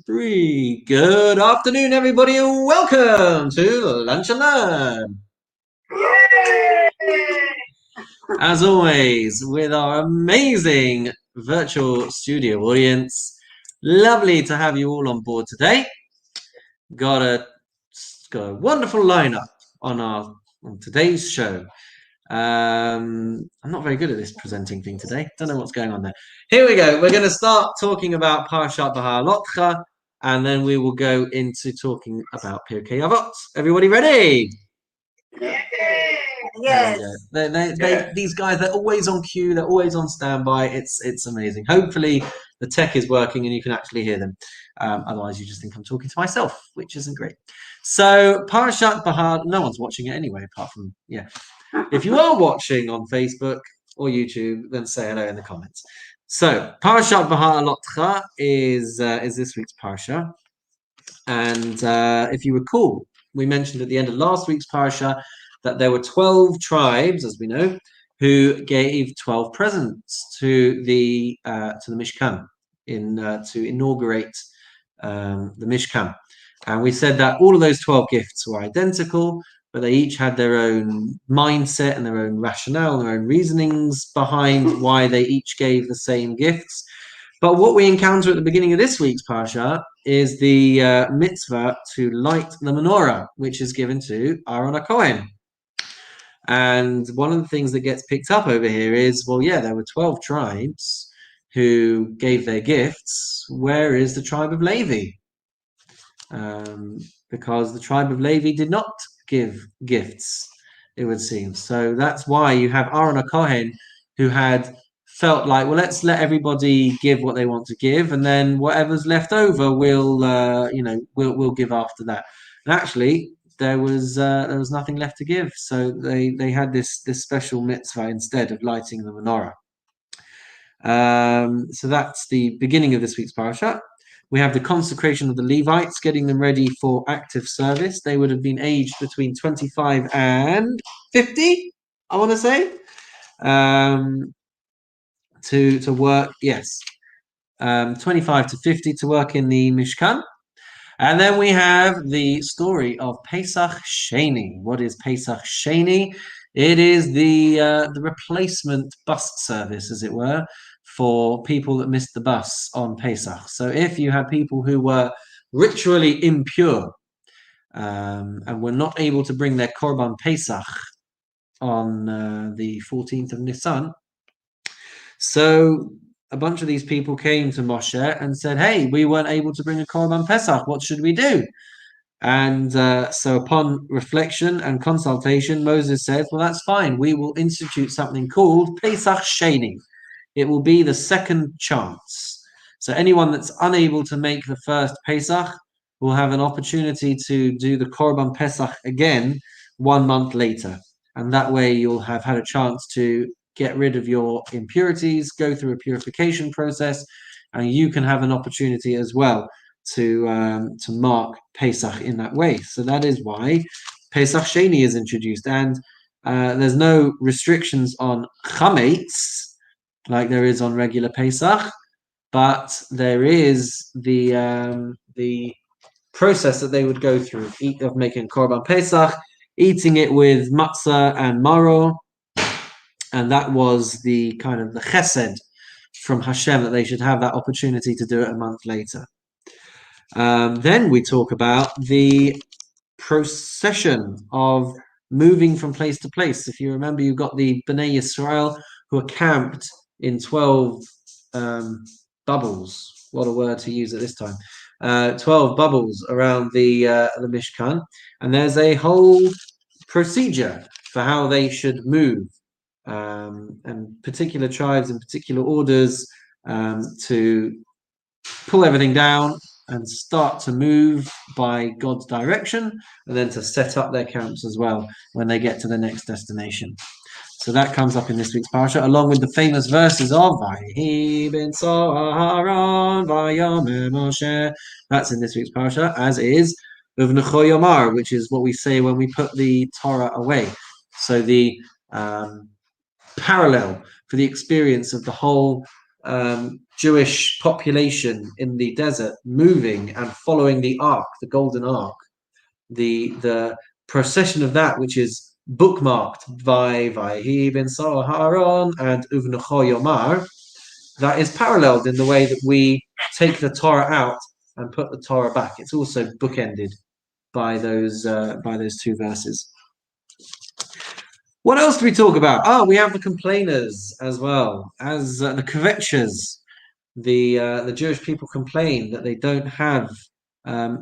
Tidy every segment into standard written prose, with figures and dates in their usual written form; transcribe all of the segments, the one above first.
Three. Good afternoon, everybody, and welcome to Lunch and Learn. As always, with our amazing virtual studio audience. Lovely to have you all on board today. Got a wonderful lineup on today's show. I'm not very good at this presenting thing today. Don't know what's going on there. Here we go. We're going to start talking about Parashat Beha'alotcha, and then we will go into talking about Pirkei Avot. Everybody ready? Yes. These guys, they're always on cue. They're always on standby. It's amazing. Hopefully the tech is working and you can actually hear them. Otherwise, you just think I'm talking to myself, which isn't great. So Parashat Beha'alotcha, no one's watching it anyway, apart from, yeah. If you are watching on Facebook or YouTube, then say hello in the comments. So, Parashat Beha'alotcha is this week's parasha. And if you recall, we mentioned at the end of last week's parasha that there were 12 tribes, as we know, who gave 12 presents to the Mishkan to inaugurate the Mishkan. And we said that all of those 12 gifts were identical, but they each had their own mindset and their own rationale and their own reasonings behind why they each gave the same gifts. But what we encounter at the beginning of this week's parasha is the mitzvah to light the menorah, which is given to Aaron HaKohen. And one of the things that gets picked up over here is, well, yeah, there were 12 tribes who gave their gifts. Where is the tribe of Levi? Because the tribe of Levi did not give gifts, it would seem. So that's why you have Aaron HaKohen, who had felt like, well, let's let everybody give what they want to give, and then whatever's left over, we'll give after that. And actually, there was nothing left to give, so they had this special mitzvah instead of lighting the menorah. So that's the beginning of this week's parasha. We have the consecration of the Levites, getting them ready for active service. They would have been aged between 25 and 50, I want to say, to work. Yes, 25 to 50 to work in the Mishkan. And then we have the story of Pesach Chaining. What is Pesach Chaining? It is the replacement bus service, as it were, for people that missed the bus on Pesach. So if you had people who were ritually impure and were not able to bring their Korban Pesach on the 14th of Nisan, so a bunch of these people came to Moshe and said, hey, we weren't able to bring a Korban Pesach. What should we do? And so upon reflection and consultation, Moses said, well, that's fine. We will institute something called Pesach Chaining. It will be the second chance. So anyone that's unable to make the first Pesach will have an opportunity to do the Korban Pesach again 1 month later. And that way you'll have had a chance to get rid of your impurities, go through a purification process, and you can have an opportunity as well to mark Pesach in that way. So that is why Pesach Sheni is introduced. And there's no restrictions on chametz like there is on regular Pesach, but there is the process that they would go through of making Korban Pesach, eating it with matzah and maror, and that was the kind of the chesed from Hashem that they should have that opportunity to do it a month later. Then we talk about the procession of moving from place to place. If you remember, you've got the Bnei Yisrael who are camped in 12 bubbles. What a word to use at this time. 12 bubbles around the Mishkan, and there's a whole procedure for how they should move, and particular tribes and particular orders to pull everything down and start to move by God's direction, and then to set up their camps as well when they get to the next destination. So that comes up in this week's parasha, along with the famous verses of Vayehi ben Saharon Vayomer Moshe. That's in this week's parasha, as is Uvnecho Yomar, which is what we say when we put the Torah away. So the parallel for the experience of the whole Jewish population in the desert moving and following the ark, the golden ark, the procession of that, which is bookmarked by Vayhi ben Haron and Uvnecho Yomar, that is paralleled in the way that we take the Torah out and put the Torah back. It's also bookended by those two verses. What else do we talk about? Oh, we have the complainers as well as the kvetchers. The Jewish people complain that they don't have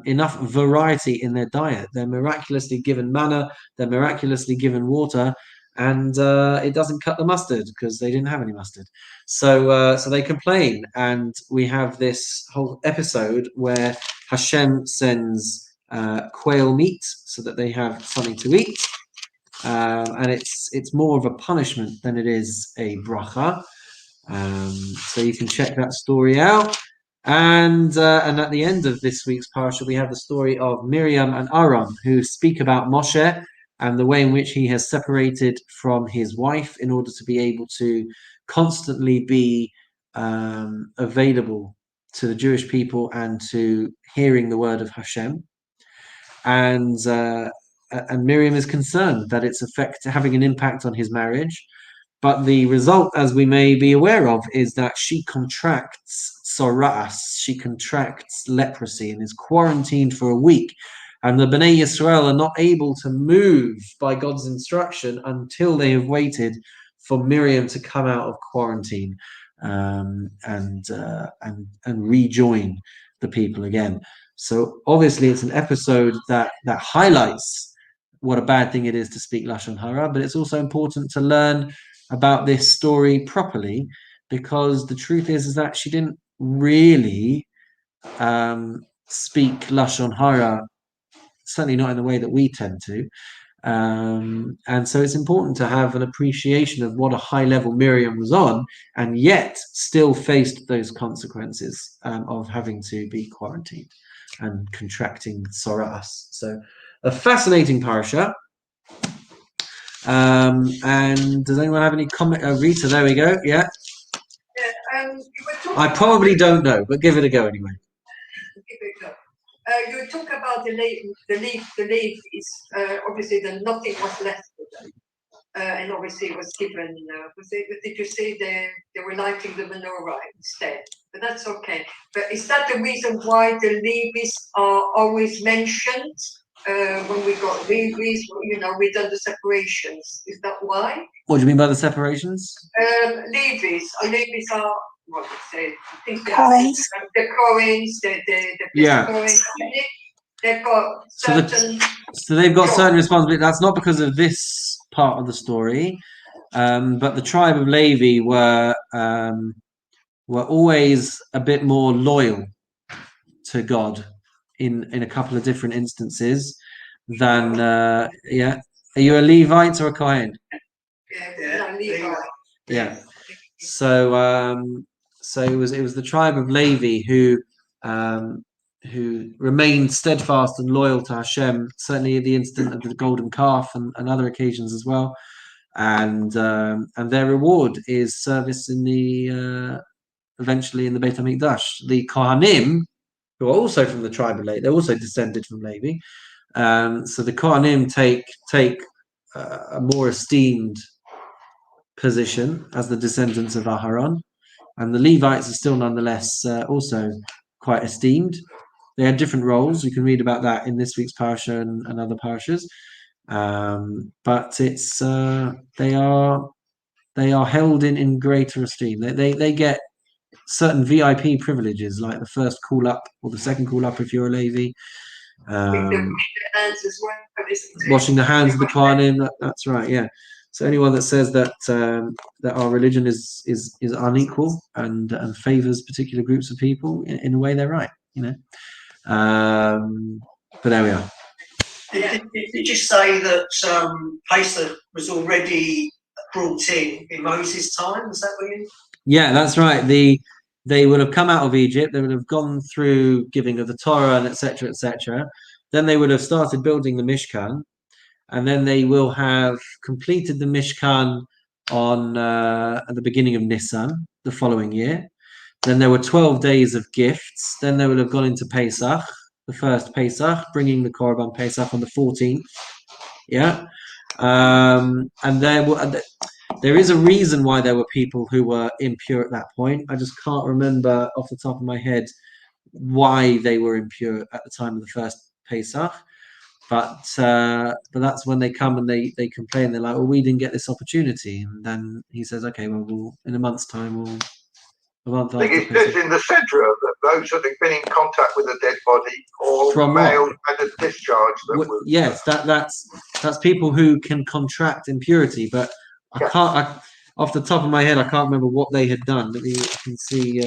enough variety in their diet. They're miraculously given manna, they're miraculously given water, and it doesn't cut the mustard because they didn't have any mustard. So they complain, and we have this whole episode where Hashem sends quail meat so that they have something to eat, and it's more of a punishment than it is a bracha. So you can check that story out. And at the end of this week's parsha, we have the story of Miriam and Aaron, who speak about Moshe and the way in which he has separated from his wife in order to be able to constantly be available to the Jewish people and to hearing the word of Hashem. And Miriam is concerned that it's having an impact on his marriage. But the result, as we may be aware of, is that she contracts soras, she contracts leprosy and is quarantined for a week. And the Bnei Yisrael are not able to move by God's instruction until they have waited for Miriam to come out of quarantine and rejoin the people again. So obviously it's an episode that highlights what a bad thing it is to speak Lashon Hara, but it's also important to learn about this story properly, because the truth is that she didn't really speak Lashon Hara, certainly not in the way that we tend to. And so it's important to have an appreciation of what a high level Miriam was on, and yet still faced those consequences of having to be quarantined and contracting soras. So a fascinating parsha. And does anyone have any comment? Rita, there we go. Yeah. I probably don't know, but give it a go anyway. Give it a go. You talk about the leaf is obviously nothing was left for them, and obviously it was given. Did you say they were lighting the menorah instead? But that's okay. But is that the reason why the leaves are always mentioned? When we got Levies, we've done the separations. Is that why? What do you mean by the separations? Levies are what would say? I think Coins. The coins, the yeah. Coins. They've got certain. So they've got certain responsibility. That's not because of this part of the story, but the tribe of Levi were always a bit more loyal to God in a couple of different instances than Are you a Levite or a Kohen? Yeah. So it was the tribe of Levi who remained steadfast and loyal to Hashem, certainly at the incident of the golden calf and other occasions as well. And their reward is service in the eventually in the Beit HaMikdash. The Kohanim, who are also from the tribe of Levi, they're also descended from Levi. So the Kohanim take a more esteemed position as the descendants of Aharon, and the Levites are still nonetheless also quite esteemed. They had different roles. You can read about that in this week's parasha and other parashas. But it's they are held in greater esteem. They get certain VIP privileges, like the first call up or the second call up if you're a Levi. Washing the hands of the Kohanim. That's right. Yeah. So anyone that says that our religion is unequal and favors particular groups of people, in a way, they're right. But there we are. Did you say that Pesach was already brought in Moses' time? Is that what you? Yeah, that's right. They would have come out of Egypt. They would have gone through giving of the Torah and etc. etc. Then they would have started building the Mishkan, and then they will have completed the Mishkan on at the beginning of Nisan the following year. Then there were 12 days of gifts. Then they would have gone into Pesach, the first Pesach, bringing the Korban Pesach on the 14th. Yeah. And there is a reason why there were people who were impure at that point. I just can't remember off the top of my head why they were impure at the time of the first Pesach. But that's when they come and they complain. They're like, well, we didn't get this opportunity. And then he says, okay, well, in a month's time, a month I think after it says Pesach. in the centre of that, those that have been in contact with a dead body or From male what? and a discharge. Yes, that's people who can contract impurity, but I Yeah. can't. Off the top of my head, I can't remember what they had done. Let me can see.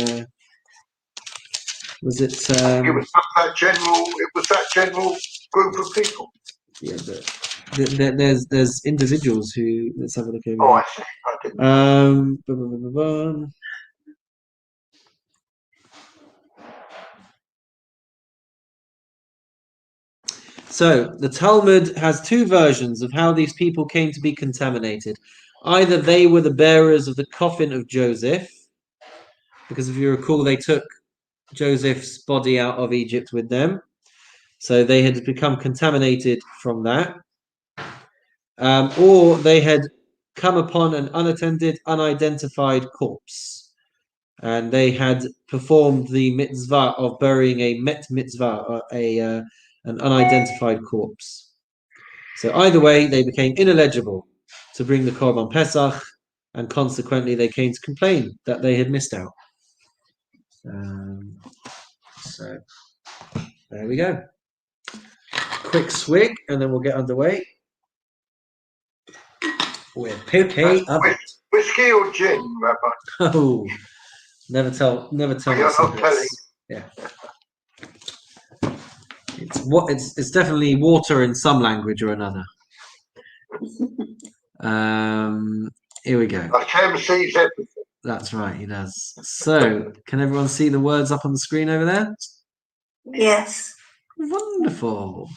Was it? It was not that general. It was that general group of people. Yeah, but there's individuals who. Let's have a look over. Oh, I see. I didn't. So the Talmud has two versions of how these people came to be contaminated. Either they were the bearers of the coffin of Joseph, because if you recall, they took Joseph's body out of Egypt with them. So they had become contaminated from that. Or they had come upon an unattended, unidentified corpse. And they had performed the mitzvah of burying a met mitzvah, an unidentified corpse. So either way, they became ineligible to bring the Korban Pesach, and consequently they came to complain that they had missed out. So there we go. Quick swig, and then we'll get underway with Pirkei Avot. Whiskey or gin, Rabbi? Oh, never tell You're my not telling. secrets. Yeah. It's definitely water in some language or another. Here we go. Hashem sees everything. That's right, he does. So, can everyone see the words up on the screen over there? Yes. Wonderful.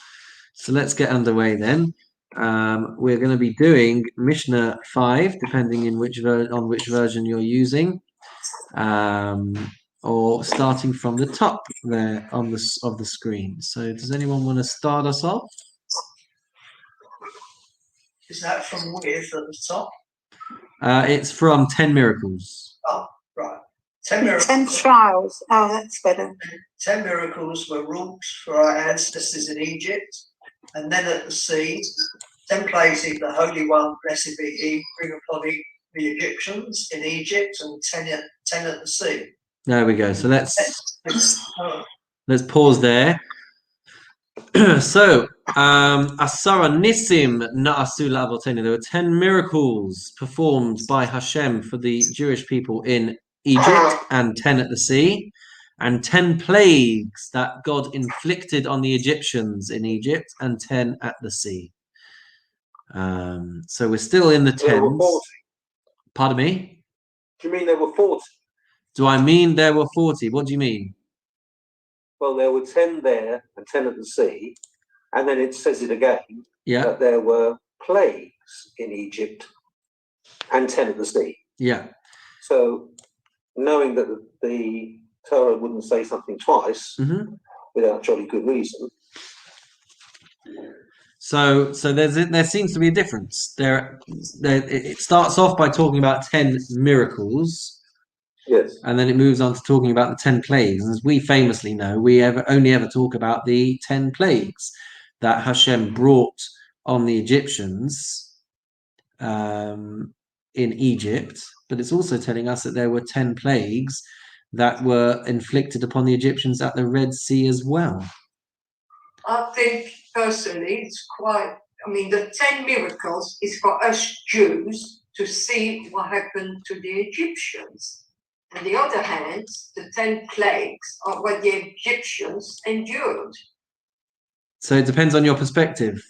So let's get underway then. We're going to be doing Mishnah 5, depending on which version you're using, or starting from the top there of the screen. So, does anyone want to start us off? Is that from with at the top? It's from 10 Miracles. Oh, right. 10 miracles. 10 trials. Oh, that's better. 10 miracles were wrought for our ancestors in Egypt, and then at the sea. 10 plagues of the Holy One, blessed be He, bring upon the Egyptians in Egypt, and 10 at the sea. There we go. So let's pause there. So, Asara Nisim Na'asu La'avotenu. There were 10 miracles performed by Hashem for the Jewish people in Egypt, and 10 at the sea, and 10 plagues that God inflicted on the Egyptians in Egypt, and 10 at the sea. So we're still in the 10s. Pardon me? Do you mean there were 40? Do I mean there were 40? What do you mean? Well, there were 10 there and 10 at the sea, and then it says it again Yeah. that there were plagues in Egypt and 10 at the sea. Yeah. So, knowing that the Torah wouldn't say something twice without jolly good reason. So there seems to be a difference. It starts off by talking about 10 miracles. Yes. And then it moves on to talking about the 10 plagues. And as we famously know, we only ever talk about the 10 plagues that Hashem brought on the Egyptians in Egypt. But it's also telling us that there were 10 plagues that were inflicted upon the Egyptians at the Red Sea as well. I think personally it's quite, the 10 miracles is for us Jews to see what happened to the Egyptians. On the other hand, the 10 plagues are what the Egyptians endured. So it depends on your perspective.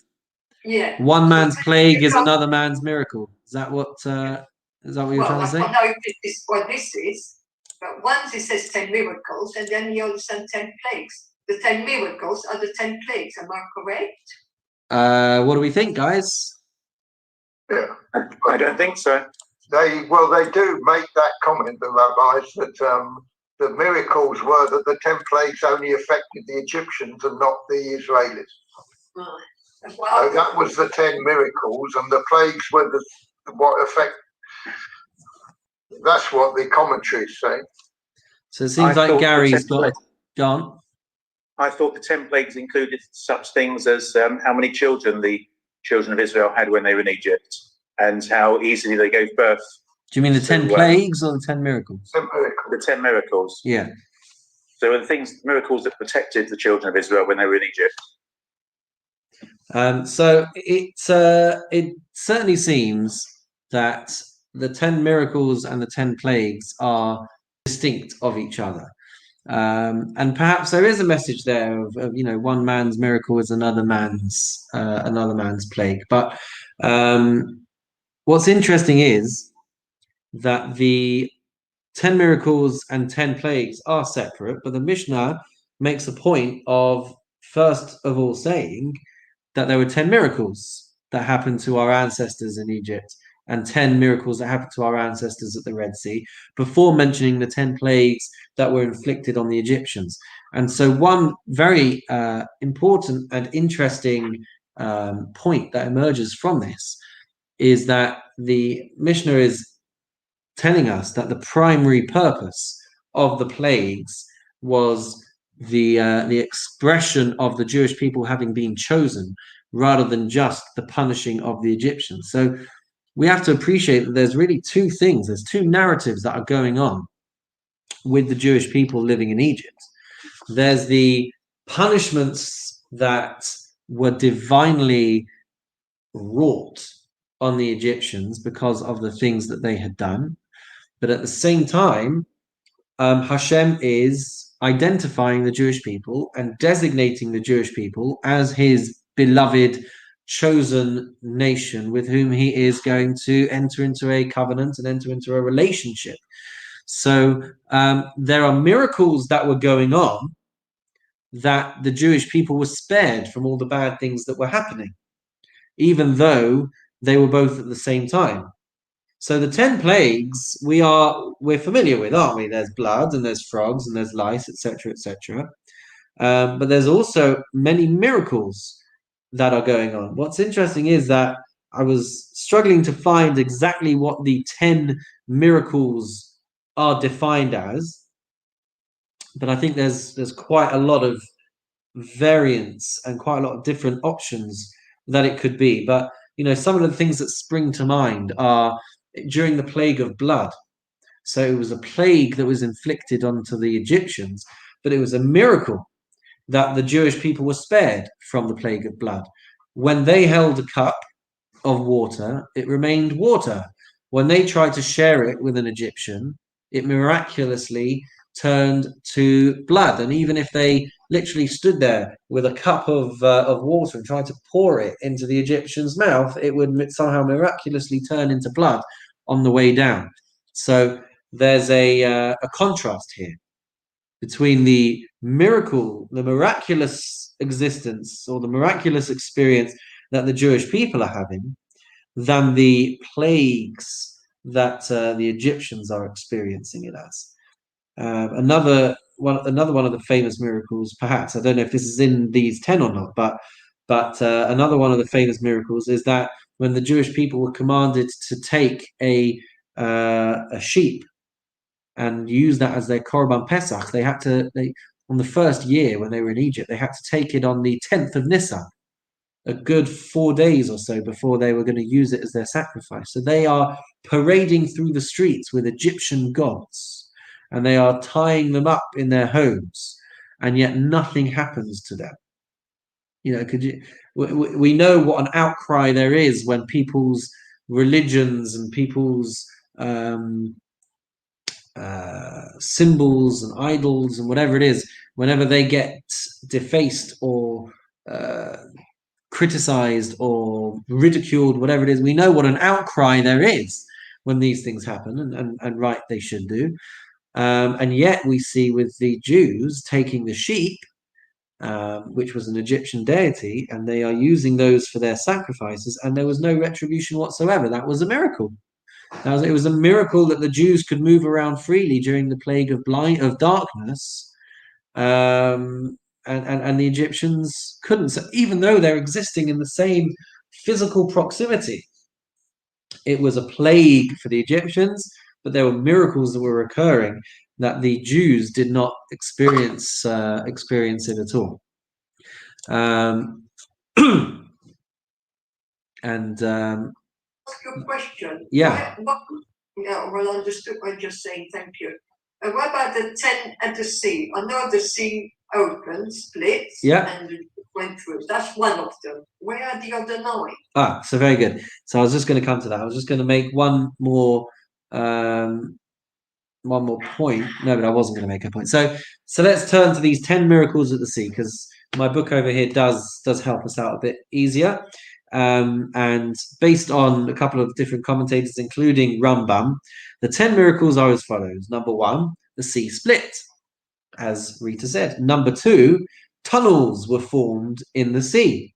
Yeah. One man's plague is another man's miracle. Is that what you're trying to say? I don't know if this is what this is, but once it says 10 miracles, and then you also 10 plagues. The 10 miracles are the 10 plagues. Am I correct? What do we think, guys? Yeah. I don't think so. They do make that comment, the rabbis, that the miracles were that the 10 plagues only affected the Egyptians and not the Israelis. Right. So Well, that was the 10 miracles, and the plagues were what affect. That's what the commentaries say. So it seems like Gary's got gone. I thought the 10 plagues included such things as how many children the children of Israel had when they were in Egypt, and how easily they gave birth. Do you mean the 10 plagues or the 10 miracles? 10 miracles. The 10 miracles. Yeah. So the miracles that protected the children of Israel when they were in Egypt. So it certainly seems that the 10 miracles and the 10 plagues are distinct of each other. And perhaps there is a message there of one man's miracle is another man's plague. But what's interesting is that the 10 miracles and 10 plagues are separate, but the Mishnah makes a point of first of all saying that there were 10 miracles that happened to our ancestors in Egypt and 10 miracles that happened to our ancestors at the Red Sea, before mentioning the 10 plagues that were inflicted on the Egyptians. And so one very important and interesting point that emerges from this is that the Mishnah is telling us that the primary purpose of the plagues was the expression of the Jewish people having been chosen, rather than just the punishing of the Egyptians. So we have to appreciate that there's really two things. There's two narratives that are going on with the Jewish people living in Egypt. There's the punishments that were divinely wrought on the Egyptians because of the things that they had done. But at the same time, Hashem is identifying the Jewish people and designating the Jewish people as his beloved, chosen nation with whom he is going to enter into a covenant and enter into a relationship. So there are miracles that were going on that the Jewish people were spared from all the bad things that were happening, even though they were both at the same time. So the 10 plagues we're familiar with, aren't we? There's blood and there's frogs and there's lice, etc., etc. But there's also many miracles that are going on. What's interesting is that I was struggling to find exactly what the 10 miracles are defined as, but I think there's quite a lot of variance and quite a lot of different options that it could be. But some of the things that spring to mind are during the plague of blood. So it was a plague that was inflicted onto the Egyptians, but it was a miracle that the Jewish people were spared from the plague of blood. When they held a cup of water, it remained water. When they tried to share it with an Egyptian, it miraculously turned to blood. And even if they literally stood there with a cup of water and tried to pour it into the Egyptian's mouth, it would somehow miraculously turn into blood on the way down. So there's a contrast here between the miracle, the miraculous existence or the miraculous experience that the Jewish people are having, than the plagues that the Egyptians are experiencing it as. Another one of the famous miracles, perhaps, I don't know if this is in these 10 or not, but another one of the famous miracles is that when the Jewish people were commanded to take a sheep and use that as their Korban Pesach, on the first year when they were in Egypt, they had to take it on the 10th of Nisan, a good 4 days or so before they were going to use it as their sacrifice. So they are parading through the streets with Egyptian gods, and they are tying them up in their homes, and yet nothing happens to them. We know what an outcry there is when people's religions and people's symbols and idols and whatever it is, whenever they get defaced or criticized or ridiculed, whatever it is, we know what an outcry there is when these things happen, and right they should do. And yet we see with the Jews taking the sheep, which was an Egyptian deity, and they are using those for their sacrifices, and there was no retribution whatsoever. That was a miracle. It was a miracle that the Jews could move around freely during the plague of darkness, and the Egyptians couldn't. So even though they're existing in the same physical proximity, it was a plague for the Egyptians, but there were miracles that were occurring that the Jews did not experience it at all. And Ask you a question. Yeah. Yeah, well understood. I'm just saying thank you. What about the 10 at the sea? I know the sea opened, split, and it went through. That's one of them. Where are the other 9? So very good. So I was just going to come to that. I was just going to make one more point. No, but I wasn't going to make a point. So let's turn to these 10 miracles at the sea, because my book over here does help us out a bit easier. And based on a couple of different commentators, including Rambam, the 10 miracles are as follows. Number 1, the sea split, as Rita said. Number 2, tunnels were formed in the sea.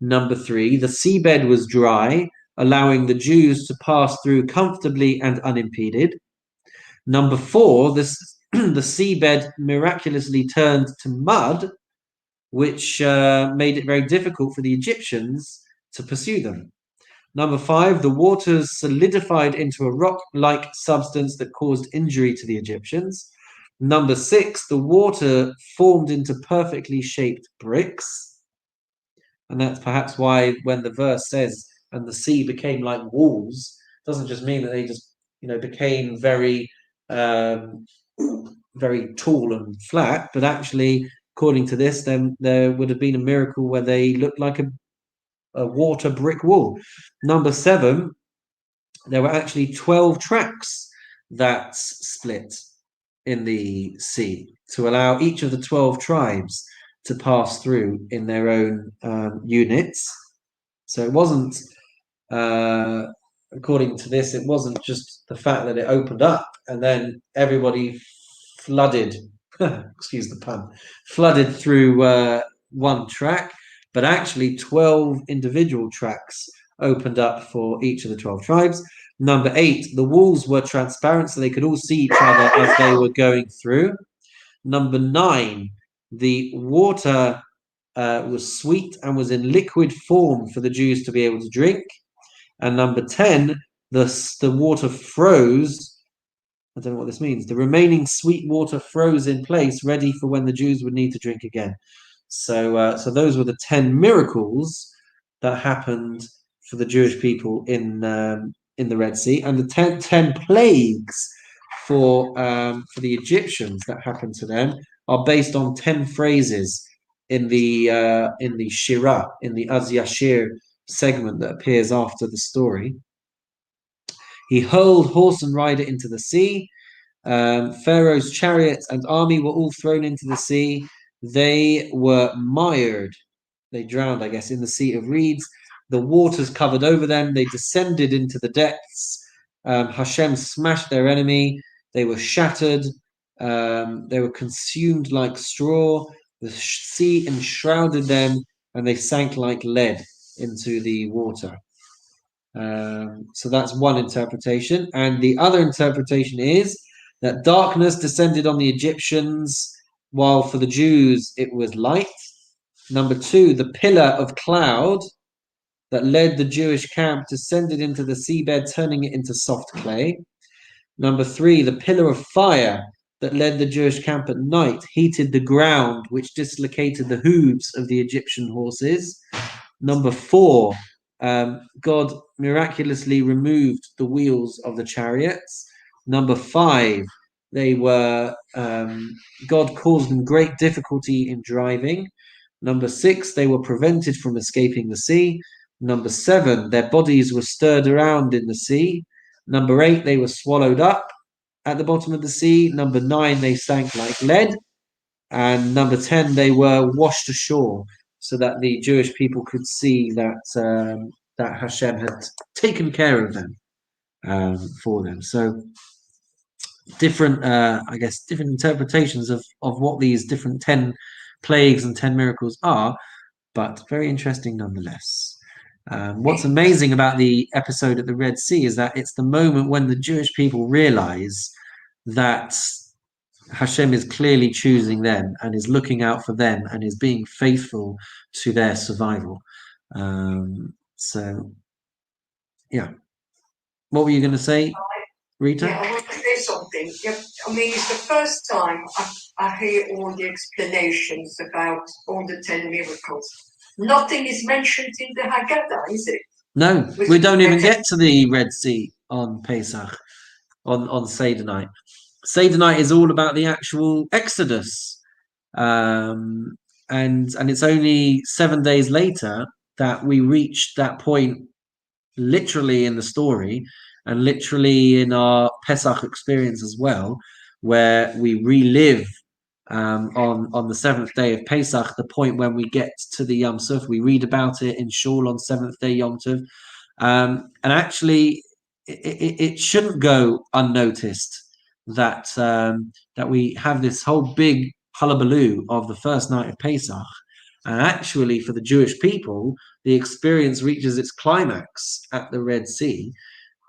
Number 3, the seabed was dry, allowing the Jews to pass through comfortably and unimpeded. Number 4, the seabed miraculously turned to mud, which made it very difficult for the Egyptians to pursue them. Number 5, the waters solidified into a rock-like substance that caused injury to the Egyptians. Number 6, the water formed into perfectly shaped bricks. And that's perhaps why when the verse says, and the sea became like walls, it doesn't just mean that they just, became very, very tall and flat, but actually, according to this, then there would have been a miracle where they looked like a water brick wall. Number 7, there were actually 12 tracks that split in the sea to allow each of the 12 tribes to pass through in their own units. So it wasn't, according to this, it wasn't just the fact that it opened up and then everybody flooded, excuse the pun, flooded through one track, but actually 12 individual tracks opened up for each of the 12 tribes. Number 8, the walls were transparent so they could all see each other as they were going through. Number 9, the water was sweet and was in liquid form for the Jews to be able to drink. And number 10, the water froze. I don't know what this means. The remaining sweet water froze in place, ready for when the Jews would need to drink again. So those were the 10 miracles that happened for the Jewish people in the Red Sea, and the 10 plagues for the Egyptians that happened to them are based on 10 phrases in the Shirah, in the Az Yashir segment that appears after the story. He hurled horse and rider into the sea. Pharaoh's chariots and army were all thrown into the sea. They were mired. They drowned, I guess, in the sea of reeds. The waters covered over them. They descended into the depths. Hashem smashed their enemy. They were shattered. They were consumed like straw. The sea enshrouded them, and they sank like lead into the water. So that's one interpretation. And the other interpretation is that darkness descended on the Egyptians, while for the Jews it was light. Number 2, the pillar of cloud that led the Jewish camp descended into the seabed, turning it into soft clay. Number 3, the pillar of fire that led the Jewish camp at night heated the ground, which dislocated the hooves of the Egyptian horses. Number 4, God miraculously removed the wheels of the chariots. Number 5, God caused them great difficulty in driving. Number 6, they were prevented from escaping the sea. Number 7, their bodies were stirred around in the sea. Number 8, they were swallowed up at the bottom of the sea. Number 9, they sank like lead. And number 10, they were washed ashore, so that the Jewish people could see that Hashem had taken care of them for them. So different interpretations of what these different 10 plagues and 10 miracles are, but very interesting nonetheless. What's amazing about the episode at the Red Sea is that it's the moment when the Jewish people realize that Hashem is clearly choosing them and is looking out for them and is being faithful to their survival. So, yeah. What were you going to say, Rita? Yeah, I want to say something. Yeah, I mean, it's the first time I hear all the explanations about all the 10 miracles. Nothing is mentioned in the Haggadah, is it? No, we don't even get to the Red Sea on Pesach, on Seder night. Seder night is all about the actual Exodus. And it's only 7 days later that we reach that point, literally in the story and literally in our Pesach experience as well, where we relive on the seventh day of Pesach, the point when we get to the Yom Tov. We read about it in Shul on seventh day Yom Tov, and actually it shouldn't go unnoticed that that we have this whole big hullabaloo of the first night of Pesach, and actually for the Jewish people, the experience reaches its climax at the Red Sea.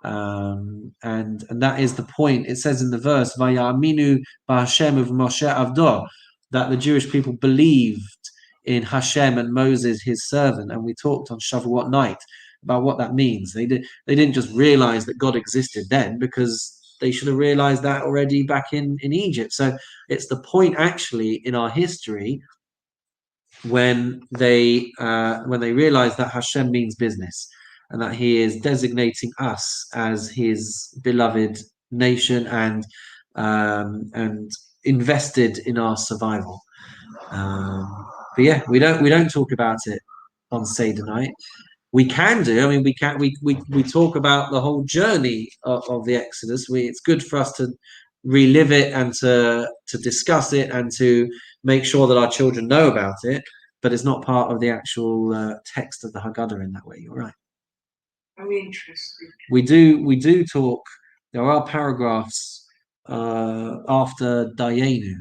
And that is the point. It says in the verse, "Vayaminu b'Hashem of Moshe Avdo," that the Jewish people believed in Hashem and Moses, his servant. And we talked on Shavuot night about what that means. They didn't just realize that God existed then, because they should have realized that already back in Egypt. So it's the point actually in our history when they realize that Hashem means business, and that he is designating us as his beloved nation and invested in our survival. But yeah, we don't talk about it on Seder night. We can do. I mean, we talk about the whole journey of the Exodus. It's good for us to relive it and to discuss it and to make sure that our children know about it. But it's not part of the actual text of the Haggadah in that way. You're right. Very interesting. We do talk. There are paragraphs after Dayenu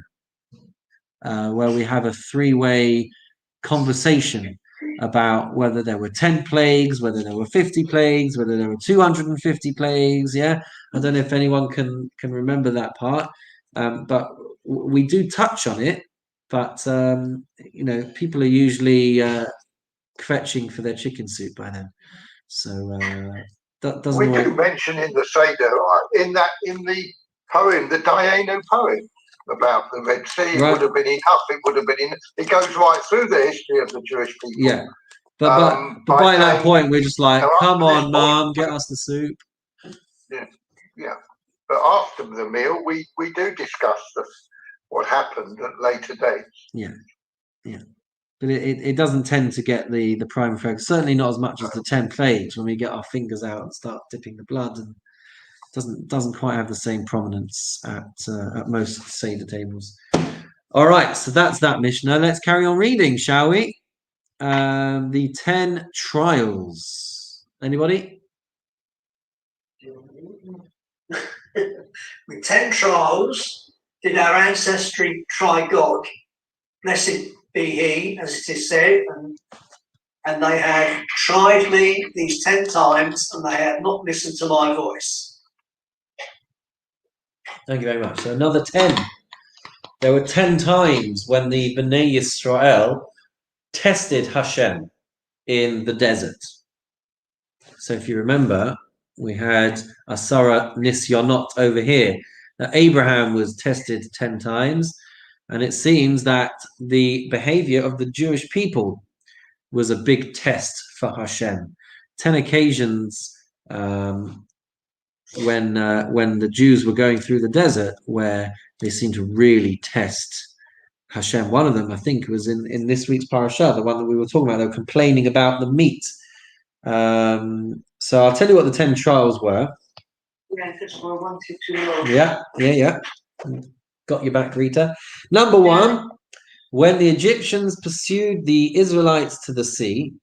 where we have a three-way conversation about whether there were 10 plagues, whether there were 50 plagues, whether there were 250 plagues. Yeah, I don't know if anyone can remember that part, but we do touch on it. But people are usually fetching for their chicken soup by then, so that doesn't. We do mention in the Seder, in the poem, the Dayenu poem about the Red Sea. It would have been enough. It would have been. It goes right through the history of the Jewish people. Yeah, but by that point, we're just like, come on, Mom, get us the soup. Yeah. But after the meal, we do discuss what happened at later dates. Yeah. But it doesn't tend to get the prime focus. Certainly not as much as the 10 plagues when we get our fingers out and start dipping the blood, and doesn't quite have the same prominence at most Seder tables. All right, so that's that Mishnah. Let's carry on reading, shall we? The 10 trials. Anybody? With 10 trials did our ancestry try God. Blessed be he, as it is said, and they had tried me these 10 times, and they had not listened to my voice. Thank you very much. So another 10. There were 10 times when the Bnei Yisrael tested Hashem in the desert. So if you remember, we had Asara Nisyonot over here. Now, Abraham was tested 10 times, and it seems that the behavior of the Jewish people was a big test for Hashem. 10 occasions when the Jews were going through the desert where they seemed to really test Hashem. One of them, I think, was in this week's parasha, the one that we were talking about. They were complaining about the meat. So I'll tell you what the 10 trials were. Yeah. Got your back, Rita. Number 1, when the Egyptians pursued the Israelites to the sea,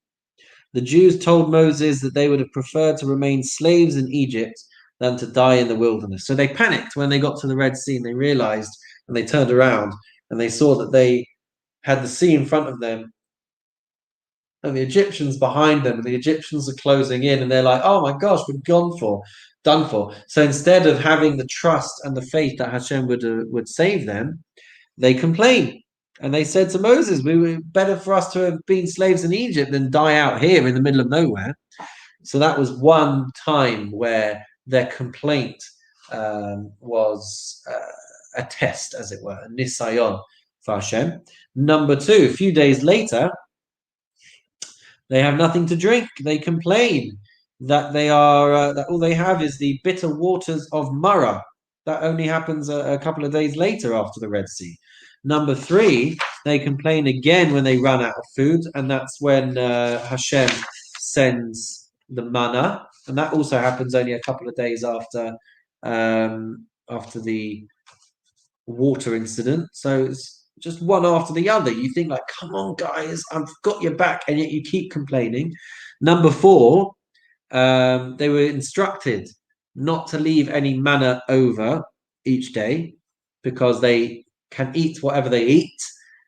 the Jews told Moses that they would have preferred to remain slaves in Egypt than to die in the wilderness. So they panicked when they got to the Red Sea, and they realized, and they turned around and they saw that they had the sea in front of them, and the Egyptians behind them, and the Egyptians are closing in, and they're like, oh my gosh, we're done for. So instead of having the trust and the faith that Hashem would save them, they complain. And they said to Moses, we were better for us to have been slaves in Egypt than die out here in the middle of nowhere. So that was one time where their complaint was a test, as it were, a nisayon for Hashem. Number two, a few days later, they have nothing to drink. They complain that they are that all they have is the bitter waters of Menorah. That only happens a couple of days later after the Red Sea. Number three, they complain again when they run out of food, and that's when Hashem sends the manna, and that also happens only a couple of days after the water incident. So it's just one after the other. You think like, come on, guys, I've got your back, and yet you keep complaining. Number four, they were instructed not to leave any manna over each day because they can eat whatever they eat,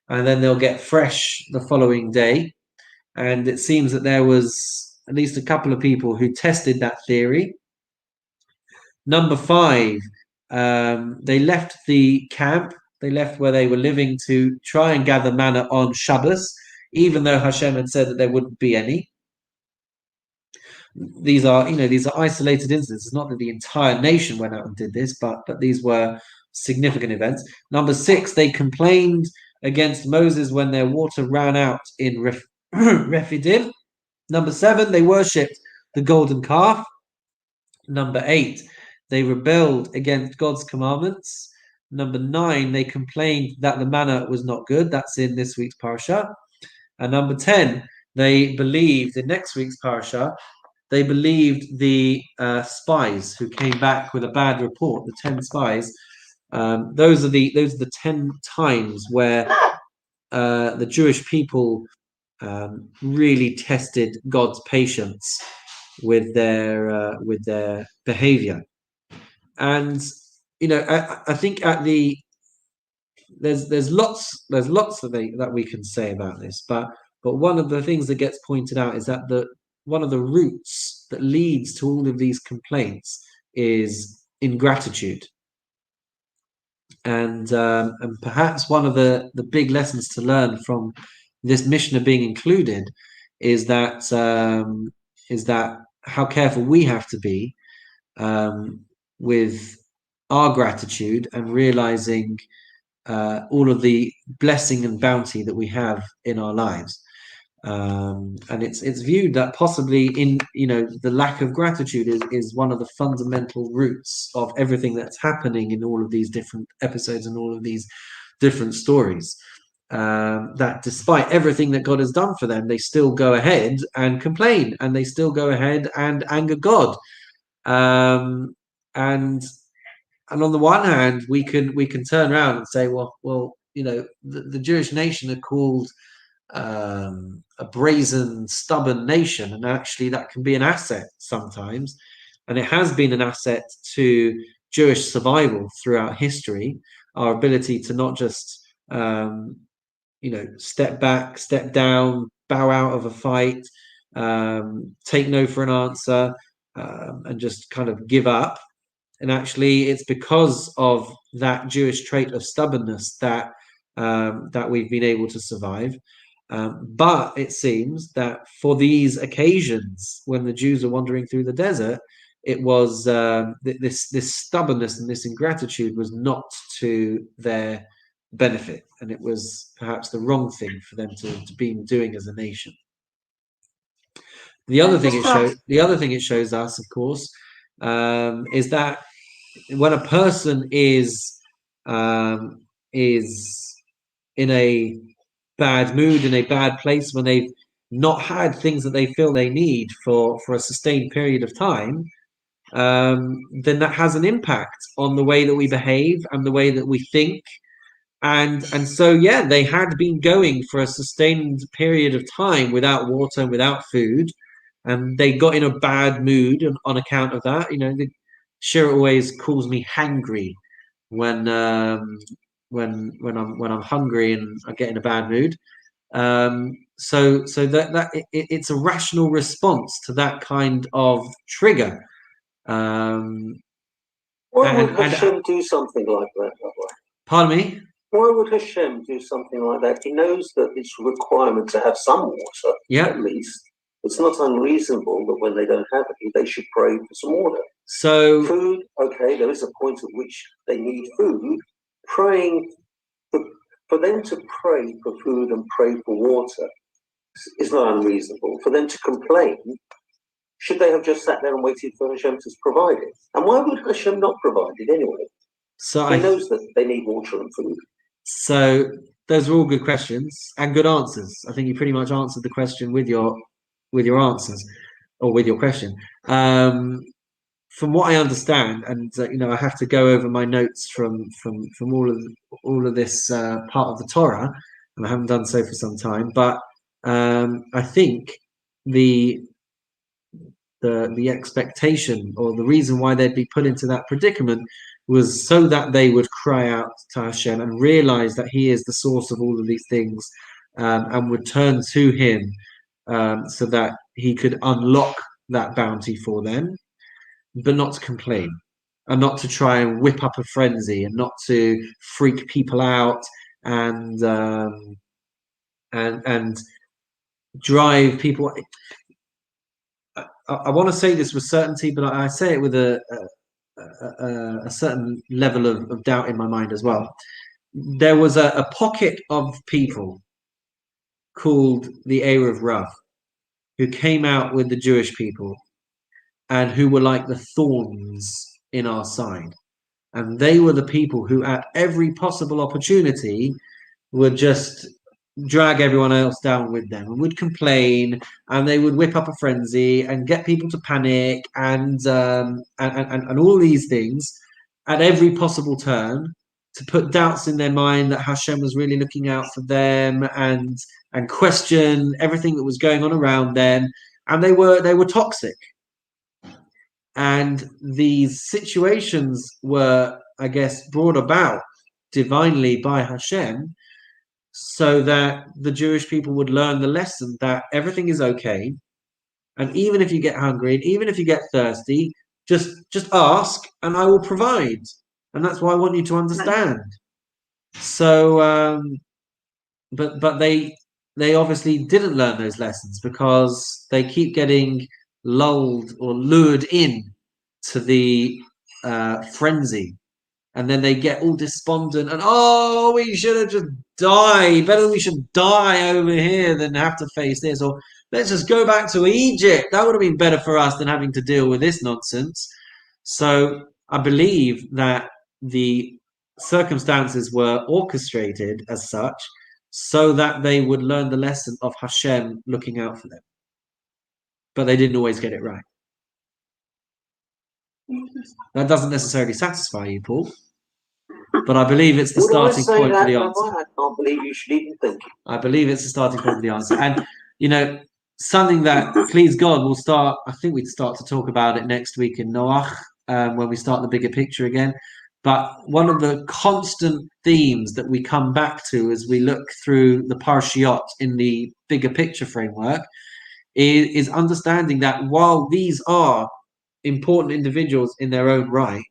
and then they'll get fresh the following day. And it seems that there was at least a couple of people who tested that theory. Number five, they left the camp. They left where they were living to try and gather manna on Shabbos, even though Hashem had said that there wouldn't be any. These are isolated incidents. It's not that the entire nation went out and did this, but these were significant events. Number six, they complained against Moses when their water ran out in Rephidim. Number seven, they worshipped the golden calf. Number eight, they rebelled against God's commandments. Number nine, they complained that the manna was not good. That's in this week's parasha. And number 10, they believed in next week's parasha. They believed the spies who came back with a bad report. The 10 spies. Those are the 10 times where the Jewish people really tested God's patience with their behavior. And I think there's lots that we can say about this, but one of the things that gets pointed out is that one of the roots that leads to all of these complaints is ingratitude. And perhaps one of the big lessons to learn from this Mishnah being included is that how careful we have to be with our gratitude and realizing all of the blessing and bounty that we have in our lives. And it's viewed that possibly the lack of gratitude is one of the fundamental roots of everything that's happening in all of these different episodes and all of these different stories. That despite everything that God has done for them, they still go ahead and complain, and they still go ahead and anger God. And on the one hand, we can turn around and say, well, the Jewish nation are called a brazen, stubborn nation, and actually that can be an asset sometimes, and it has been an asset to Jewish survival throughout history. Our ability to not just step back, step down, bow out of a fight, take no for an answer, and just kind of give up. And actually, it's because of that Jewish trait of stubbornness that we've been able to survive. But it seems that for these occasions, when the Jews are wandering through the desert, it was this stubbornness and this ingratitude was not to their benefit, and it was perhaps the wrong thing for them to be doing as a nation. The other thing it shows us, of course, is that when a person is in a bad mood, in a bad place, when they've not had things that they feel they need for a sustained period of time, then that has an impact on the way that we behave and the way that we think. And so they had been going for a sustained period of time without water and without food, and they got in a bad mood on account of that. The Shira always calls me hangry when I'm hungry and I get in a bad mood. So it's a rational response to that kind of trigger. Why would Hashem do something like that? Pardon me? Why would Hashem do something like that? He knows that it's a requirement to have some water, at least. It's not unreasonable that when they don't have it, they should pray for some water. So food, okay, there is a point at which they need food. Praying for them to pray for food and pray for water is not unreasonable. For them to complain, should they have just sat there and waited for Hashem to provide it? And why would Hashem not provide it anyway? So he knows that they need water and food. So those are all good questions and good answers. I think you pretty much answered the question with your answers, or with your question. From what I understand, and I have to go over my notes from all of this part of the Torah, and I haven't done so for some time. But I think the expectation, or the reason why they'd be put into that predicament, was so that they would cry out to Hashem and realize that He is the source of all of these things, and would turn to Him, so that He could unlock that bounty for them, but not to complain, and not to try and whip up a frenzy, and not to freak people out and drive people. I want to say this with certainty, but I say it with a certain level of doubt in my mind as well. There was a pocket of people called the Erev Rav, who came out with the Jewish people and who were like the thorns in our side. And they were the people who, at every possible opportunity, would just drag everyone else down with them, and would complain, and they would whip up a frenzy and get people to panic, and all these things at every possible turn, to put doubts in their mind that Hashem was really looking out for them, and question everything that was going on around them. And they were toxic. And these situations were, I guess, brought about divinely by Hashem, so that the Jewish people would learn the lesson that everything is okay, and even if you get hungry, and even if you get thirsty, just ask, and I will provide. And that's what I want you to understand. So, but they obviously didn't learn those lessons, because they keep getting lulled or lured in to the frenzy. And then they get all despondent and, oh, we should have just died. Better we should die over here than have to face this. Or let's just go back to Egypt. That would have been better for us than having to deal with this nonsense. So I believe that the circumstances were orchestrated as such, so that they would learn the lesson of Hashem looking out for them. But they didn't always get it right. That doesn't necessarily satisfy you, Paul. But I believe it's the starting point for the answer. I can't believe you should even think. I believe it's the starting point for the answer. And, something that, please God, we'll start, I think we'd start to talk about it next week in Noach, when we start the bigger picture again. But one of the constant themes that we come back to as we look through the Parshiot in the bigger picture framework is understanding that while these are important individuals in their own right,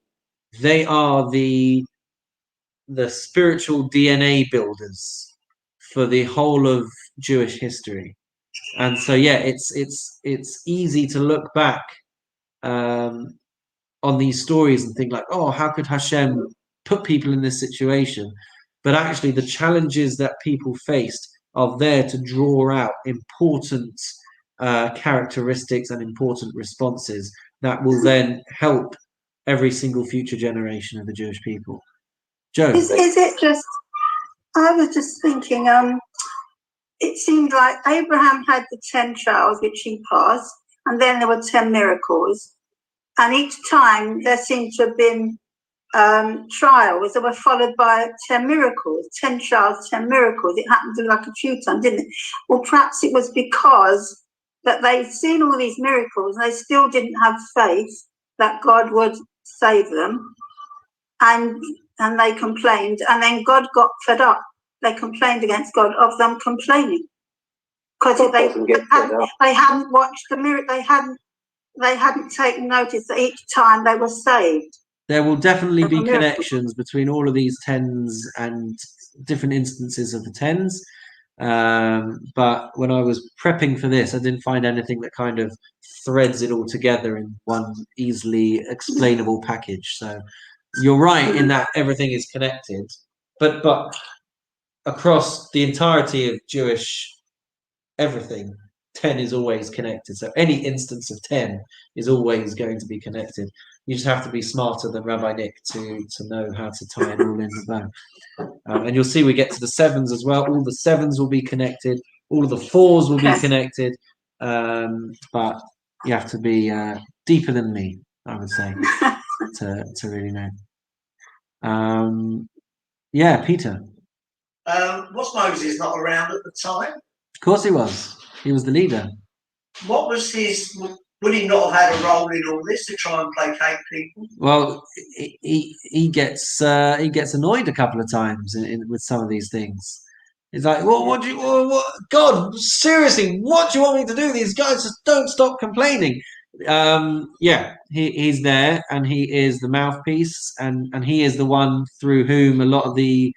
they are the spiritual DNA builders for the whole of Jewish history. And so, yeah, it's easy to look back on these stories and think like, oh, how could Hashem put people in this situation? But actually, the challenges that people faced are there to draw out important characteristics and important responses that will then help every single future generation of the Jewish people. Joe? Is it just, I was just thinking, it seemed like Abraham had the 10 trials which he passed, and then there were 10 miracles. And each time there seemed to have been trials that were followed by 10 miracles, 10 trials, 10 miracles. It happened like a few times, didn't it? Or perhaps it was because that they'd seen all these miracles and they still didn't have faith that God would save them. And they complained, and then God got fed up they complained against God of them complaining. Because God doesn't get fed up. they hadn't watched the miracle, they hadn't taken notice that each time they were saved. There will definitely Of be a miracle. connections between all of these tens and different instances of the tens. But when I was prepping for this, I didn't find anything that kind of threads it all together in one easily explainable package. So you're right in that everything is connected, but across the entirety of Jewish everything, 10 is always connected. So any instance of 10 is always going to be connected. You just have to be smarter than Rabbi Nick to know how to tie it all in the bow. And you'll see we get to the sevens as well. All the sevens will be connected. All of the fours will be connected. But you have to be deeper than me, I would say, to really know. Yeah, Peter. Was Moses not around at the time? Of course he was. He was the leader. What was his? Would he not have had a role in all this to try and placate people? Well, he gets annoyed a couple of times with some of these things. He's like, well, what, God, seriously, what do you want me to do? These guys just don't stop complaining. Yeah, he's there, and he is the mouthpiece, and he is the one through whom a lot of the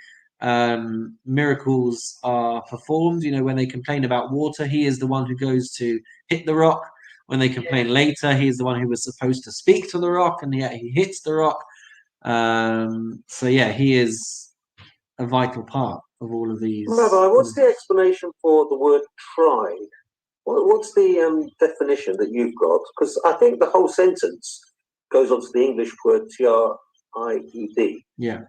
miracles are performed. You know, when they complain about water, he is the one who goes to hit the rock. When they complain later, he's the one who was supposed to speak to the rock, and yet he hits the rock. So yeah, he is a vital part of all of these. Rabbi, what's the explanation for the word tried? What's the definition that you've got? Because I think the whole sentence goes on to the English word tried. Yeah.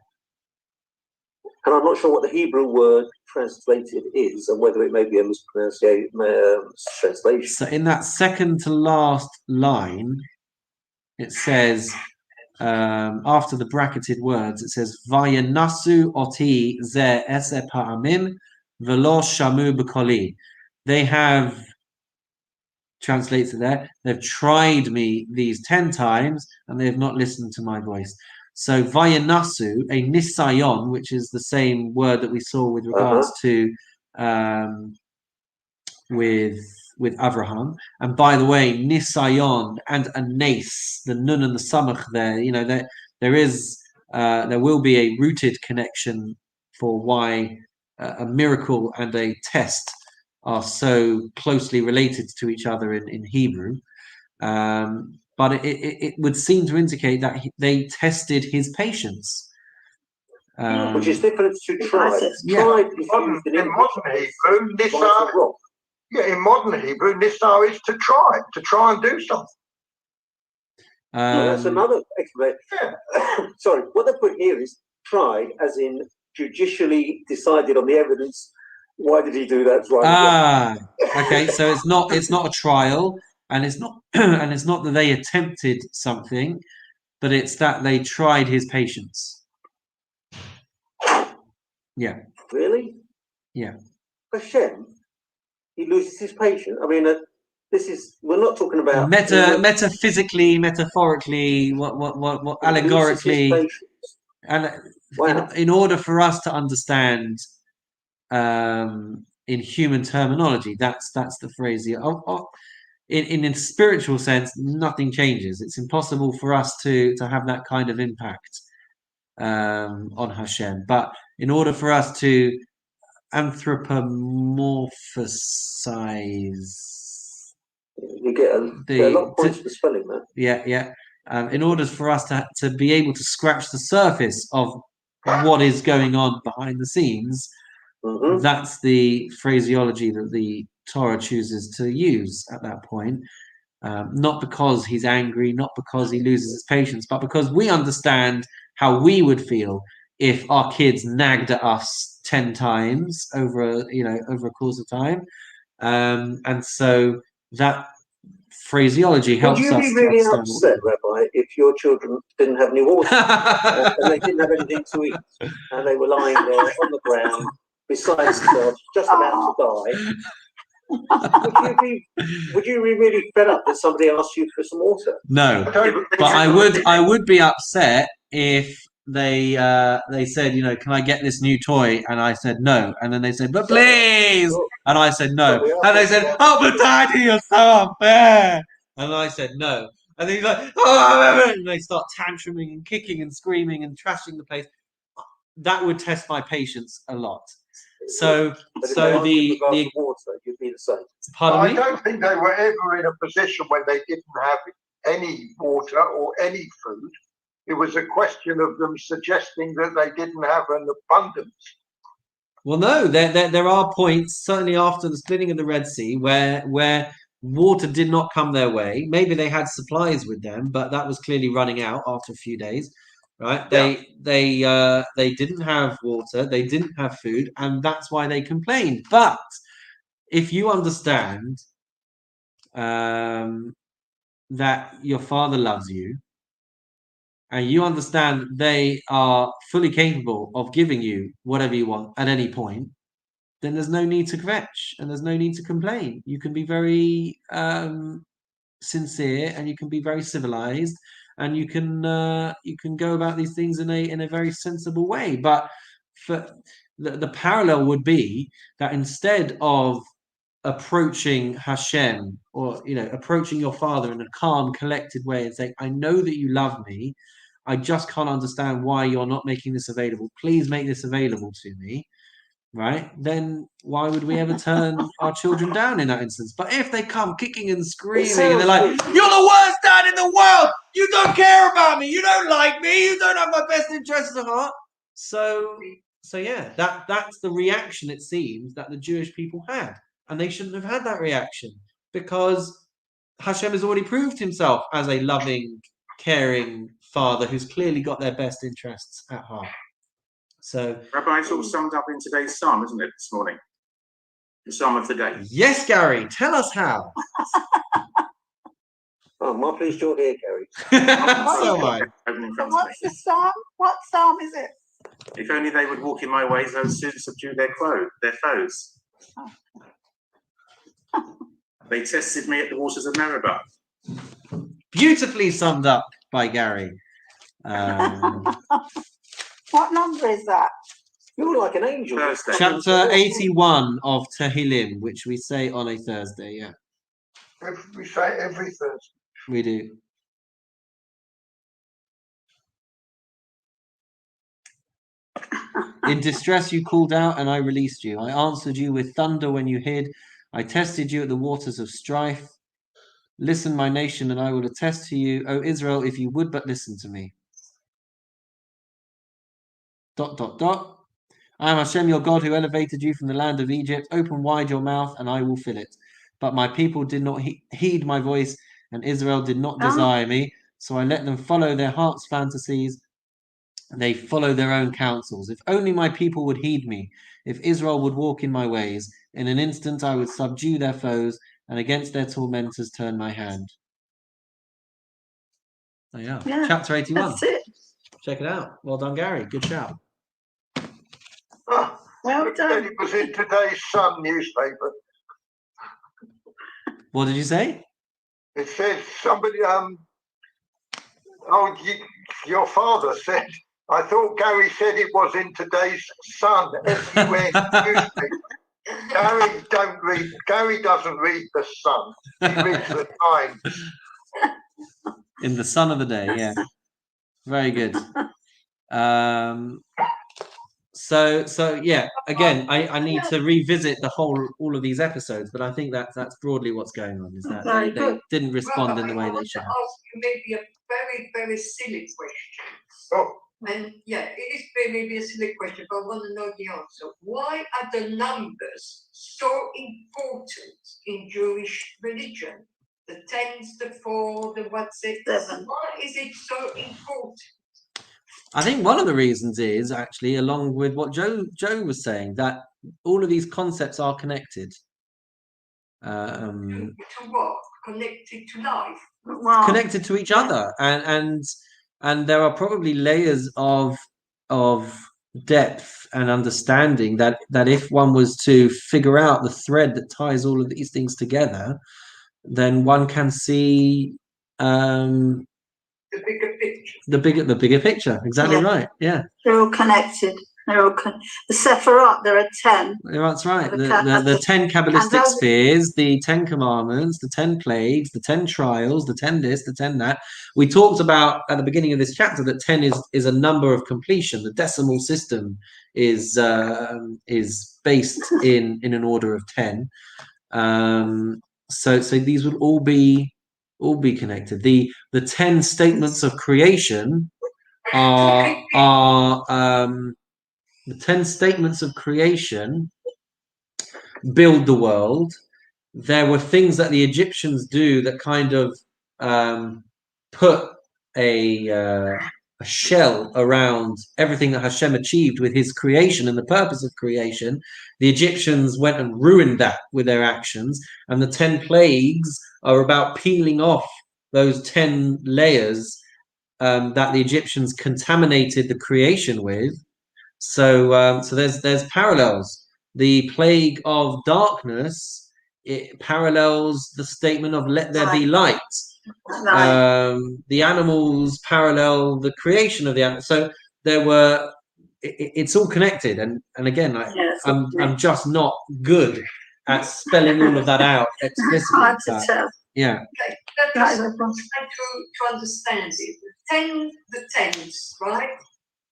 And I'm not sure what the Hebrew word translated is, and whether it may be a translation. So in that second to last line, it says, after the bracketed words, it says, Vayanasu oti ze ese pa'amim velo shamu b'koli. They have, translated there, they've tried me these 10 times, and they have not listened to my voice. So vayanasu, a nisayon, which is the same word that we saw with regards to with Abraham. And by the way, nisayon and a nes, the nun and the samach there, you know, there will be a rooted connection for why a miracle and a test are so closely related to each other in Hebrew. But it would seem to indicate that they tested his patience. Which is different to tried. Yeah. Tried is used in modern Hebrew, nisa. Yeah, in modern Hebrew, nisa is to try and do something. That's another explanation. Yeah. Sorry, what they put here is tried, as in judicially decided on the evidence. Why did he do that? Okay. So it's not a trial, and it's not that they attempted something, but it's that they tried his patience. Yeah. Really? Yeah. Hashem, he loses his patience. I mean, we're not talking about metaphysically, metaphorically, what allegorically, and in order for us to understand, in human terminology, that's the phrase. In a spiritual sense, nothing changes. It's impossible for us to have that kind of impact on Hashem. But in order for us to anthropomorphize, you get a lot of points for spelling that. Yeah. In order for us to be able to scratch the surface of what is going on behind the scenes, that's the phraseology that the Torah chooses to use at that point. Not because he's angry, not because he loses his patience, but because we understand how we would feel if our kids nagged at us 10 times over a course of time. And so that phraseology helps us. Would you be really upset, Rabbi, if your children didn't have any water and they didn't have anything to eat, and they were lying there on the ground beside themselves, just about to die? Would you be really fed up that somebody asked you for some water? No, but I would be upset if they said, you know, can I get this new toy? And I said no. And then they said, but please. And I said no. And they said, oh, but Daddy, you're so unfair. And I said no. And then he's like, oh, and they start tantruming and kicking and screaming and trashing the place. That would test my patience a lot. So the water, you'd be the same. Pardon me? I don't think they were ever in a position when they didn't have any water or any food. It was a question of them suggesting that they didn't have an abundance. Well, no, there are points, certainly after the splitting of the Red Sea, where water did not come their way. Maybe they had supplies with them, but that was clearly running out after a few days, right? Yeah. They didn't have water, they didn't have food, and that's why they complained. But if you understand that your Father loves you, and you understand they are fully capable of giving you whatever you want at any point, then there's no need to kvetch and there's no need to complain. You can be very sincere and you can be very civilized and you can go about these things in a very sensible way. But for the parallel would be that instead of approaching Hashem or approaching your Father in a calm, collected way and saying, I know that you love me, I just can't understand why you're not making this available. Please make this available to me. Right? Then why would we ever turn our children down in that instance? But if they come kicking and screaming and they're like, you're the worst dad in the world, you don't care about me, you don't like me, you don't have my best interests at heart. So yeah, that's the reaction, it seems, that the Jewish people had. And they shouldn't have had that reaction because Hashem has already proved himself as a loving, caring father who's clearly got their best interests at heart. So, Rabbi, it's all summed up in today's psalm, isn't it, this morning? The psalm of the day. Yes, Gary, tell us how. Oh, my pleased you're here, Gary. So am I. What's the psalm? What psalm is it? If only they would walk in my ways, I would soon subdue their foes. They tested me at the waters of Menorah. Beautifully summed up by Gary. What number is that? You're like an angel. Thursday. Chapter 81 of Tehillim, which we say on a Thursday, yeah. We say every Thursday. We do. In distress you called out, and I released you. I answered you with thunder when you hid. I tested you at the waters of strife. Listen, my nation, and I will attest to you, O Israel, if you would but listen to me. ... I am Hashem, your God, who elevated you from the land of Egypt. Open wide your mouth, and I will fill it. But my people did not heed my voice, and Israel did not desire me. So I let them follow their heart's fantasies. They follow their own counsels. If only my people would heed me. If Israel would walk in my ways, in an instant I would subdue their foes, and against their tormentors turn my hand. There you are. Yeah, Chapter 81. That's it. Check it out. Well done, Gary. Good shout. Well done. It was in today's Sun newspaper. What did you say? It says somebody, your father said, I thought Gary said it was in today's Sun, S-U-N newspaper. Gary doesn't read the Sun. He reads the Times. In the sun of the day, yeah. Very good. So yeah, again, I need to revisit all of these episodes, but I think that's broadly what's going on, is that they didn't respond in the way they should have. I want to ask you maybe a very, very silly question. Oh, And yeah, it is maybe a silly question, but I want to know the answer. Why are the numbers so important in Jewish religion? The tens, the 4, the what's it? 7. Why is it so important? I think one of the reasons is actually, along with what Joe was saying, that all of these concepts are connected. To what? Connected to life. Wow. Connected to each other, and there are probably layers of depth and understanding that if one was to figure out the thread that ties all of these things together, then one can see The bigger picture. The bigger picture. Exactly right. Yeah. They're all connected. They're all the Sephirot. There are 10. That's right. The 10 Kabbalistic spheres, the 10 commandments, the 10 plagues, the 10 trials, the 10 this, the 10 that. We talked about at the beginning of this chapter that 10 is a number of completion. The decimal system is based in an order of 10. So these would all be connected. The 10 statements of creation are the 10 statements of creation build the world. There were things that the Egyptians do that kind of put a shell around everything that Hashem achieved with his creation and the purpose of creation. The Egyptians went and ruined that with their actions, and the 10 plagues are about peeling off those 10 layers that the Egyptians contaminated the creation with. So there's parallels. The plague of darkness, it parallels the statement of "Let there be light." The animals parallel the creation of the animals. So there were. It's all connected, and again, I'm just not good at spelling all of that out explicitly. Hard to tell. Yeah. Okay, that's trying to understand it. The tens, right?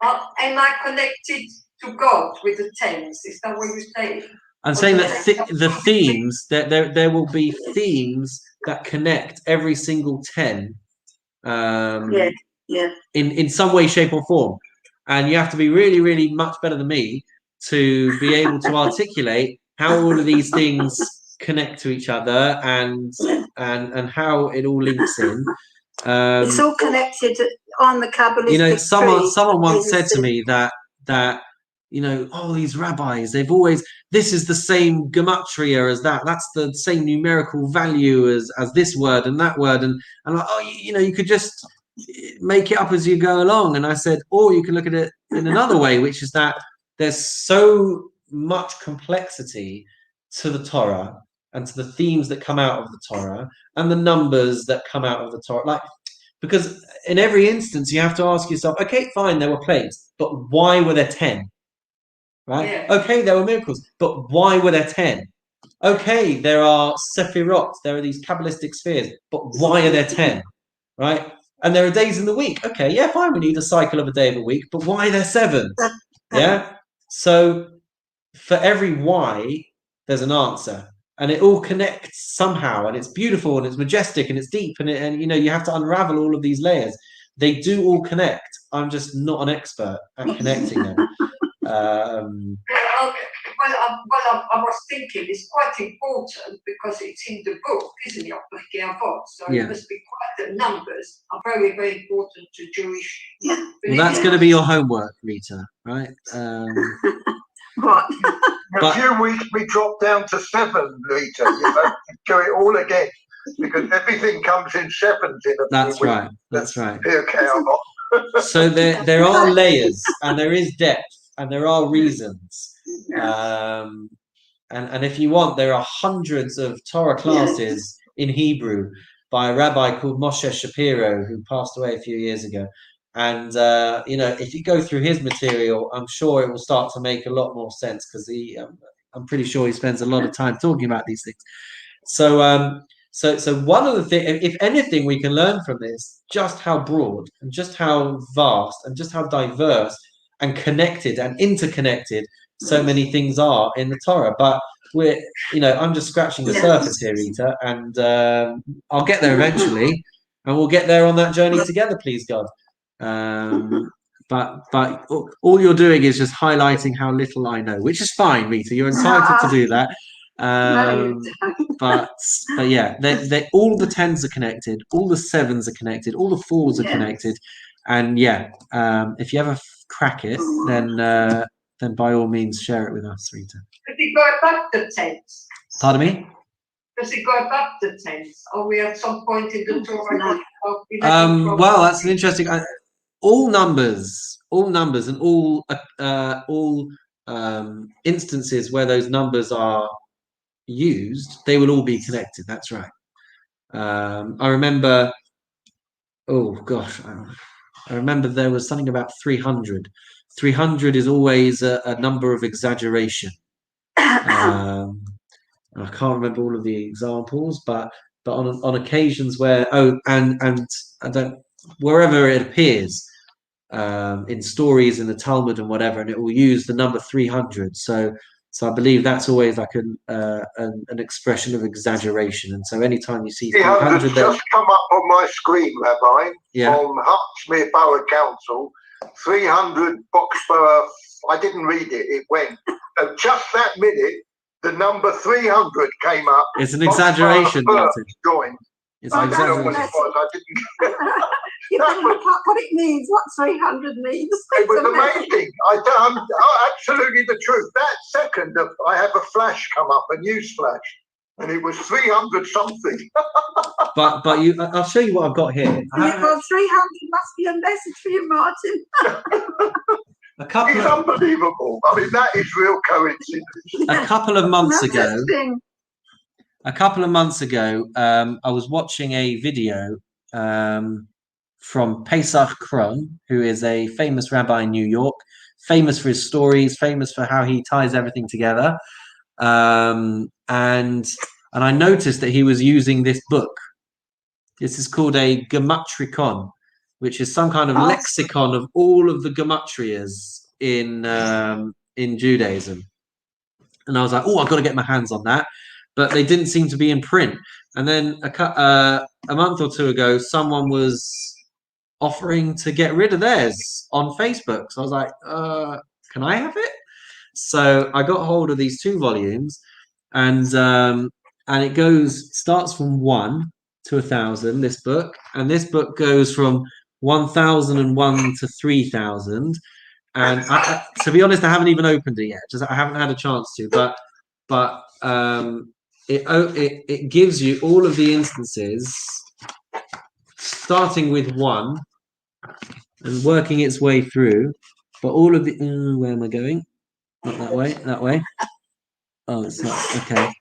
Am I connected to God with the tens? Is that what you're saying? I'm saying that the themes, that there will be themes that connect every single 10 in some way, shape, or form. And you have to be really, really much better than me to be able to articulate how all of these things connect to each other and how it all links in. It's all connected on the Kabbalistic You know, someone tree. once said to me that you know, oh, these rabbis, they've always, this is the same gematria as that. That's the same numerical value as this word and that word. And like, oh, you know, you could just make it up as you go along. And I said, or you can look at it in another way, which is that there's so much complexity to the Torah and to the themes that come out of the Torah and the numbers that come out of the Torah. Like, because in every instance, you have to ask yourself, okay, fine, there were plagues, but why were there 10? Right? Yeah. Okay, there were miracles, but why were there 10? Okay, there are sephirot, there are these Kabbalistic spheres, but why are there 10? Right? And there are days in the week. Okay, yeah, fine, we need a cycle of a day of a week, but why are there 7? Yeah? So for every why, there's an answer. And it all connects somehow, and it's beautiful, and it's majestic, and it's deep, and you know, you have to unravel all of these layers. They do all connect. I'm just not an expert at connecting them. I was thinking it's quite important because it's in the book, isn't it, of Pirkei Avot? So it must be quite the numbers are very, very important to Jewish. Yeah. Well, that's going to be your homework, Rita, right? What? In a few weeks, we drop down to 7, Rita. You know, go it all again because everything comes in 7s in a That's few right. weeks. That's right. Okay, So there are layers, and there is depth, and there are reasons. And if you want, there are hundreds of Torah classes in Hebrew by a rabbi called Moshe Shapiro, who passed away a few years ago. And you know, if you go through his material, I'm sure it will start to make a lot more sense because I'm pretty sure he spends a lot of time talking about these things. So one of the things, if anything, we can learn from this, just how broad and just how vast and just how diverse and connected and interconnected so many things are in the Torah. But we're, you know, I'm just scratching the surface here, Rita, and I'll get there eventually, and we'll get there on that journey together, please God. But all you're doing is just highlighting how little I know, which is fine, Rita. You're entitled to do that. But yeah, they all the 10s are connected, all the 7s are connected, all the 4s are connected, and if you ever crack it, then by all means share it with us, Rita. Does it go above the 10s? Pardon me? Does it go above the 10s? Or we at some point in the Torah? Well, that's an interesting. All numbers, and all instances where those numbers are used, they will all be connected. That's right. I remember. Oh gosh, I remember there was something about 300. 300 is always a number of exaggeration. I can't remember all of the examples, but on occasions where and I don't, wherever it appears in stories in the Talmud and whatever, and it will use the number 300. So I believe that's always like an expression of exaggeration. And so anytime you see 300, just come up on my screen, Rabbi, yeah, from Hawksmere Borough Council, 300 Boxborough. I didn't read it. It went. So just that minute, the number 300 came up. It's an exaggeration, Martin. Joined. It's I an don't know exaggeration. what it was. I didn't. You can look up what it means, what 300 means. It was amazing. Absolutely the truth. That second, I have a flash come up, a news flash, and it was 300 something. but I'll show you what I've got here. Well, 300 must be a message for you, Martin. It's unbelievable. I mean, that is real coincidence. A couple of months ago, I was watching a video from Pesach Chaining, who is a famous rabbi in New York, famous for his stories, famous for how he ties everything together. And I noticed that he was using this book. This is called a gematrikon, which is some kind of lexicon of all of the gematrias in Judaism. And I was like, oh, I've got to get my hands on that. But they didn't seem to be in print. And then a month or two ago, someone was offering to get rid of theirs on Facebook. So I was like, can I have it? So I got hold of these 2 volumes, and it starts from 1 to 1,000, this book, and this book goes from 1,001 to 3,000. And to be honest, I haven't even opened it yet. I haven't had a chance to. But it gives you all of the instances, starting with 1 and working its way through. But all of the where am I going? Not that way. That way. Oh, it's not okay.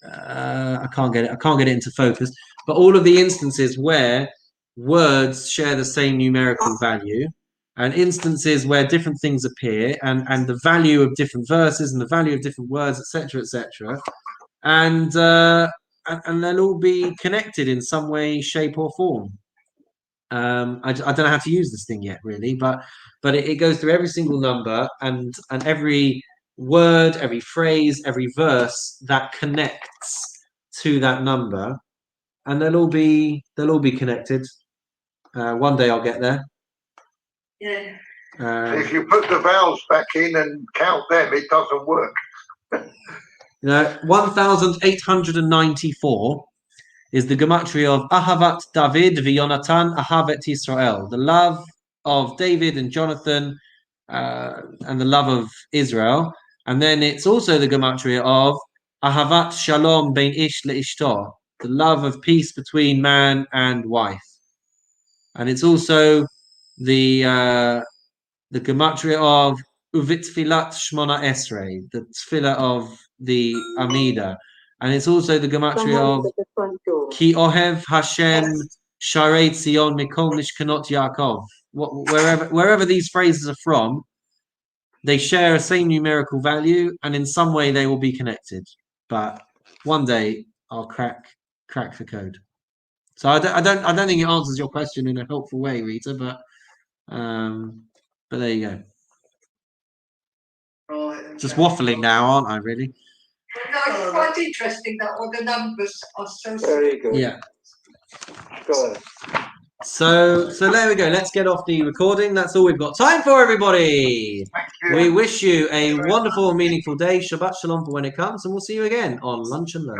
I can't get it into focus. But all of the instances where words share the same numerical value, and instances where different things appear, and the value of different verses and the value of different words, etc., etc., and they'll all be connected in some way, shape, or form. I don't know how to use this thing yet, really, but it goes through every single number and every word, every phrase, every verse that connects to that number, and they'll all be connected. One day I'll get there. Yeah. If you put the vowels back in and count them, it doesn't work. 1,894 is the gematria of Ahavat David v'Yonatan Ahavet Israel, the love of David and Jonathan, and the love of Israel. And then it's also the gematria of Ahavat Shalom bein ish leishto, the love of peace between man and wife. And it's also the gematria of Uvitfilat Shmona Esrei, the tefillah of the Amida. And it's also the gematria of Ki Ohev Hashem Sharei Tzion Mikol Mishkanot Yaakov. Wherever these phrases are from, they share a same numerical value, and in some way they will be connected. But one day I'll crack the code. So I don't think it answers your question in a helpful way, Rita. But there you go. Right, okay. Just waffling now, aren't I? Really? No, it's quite interesting that all the numbers are so Very good. Yeah. Go ahead. So there we go. Let's get off the recording. That's all we've got time for, everybody. Thank you. We wish you a wonderful and meaningful day. Shabbat shalom for when it comes, and we'll see you again on Lunch and Learn.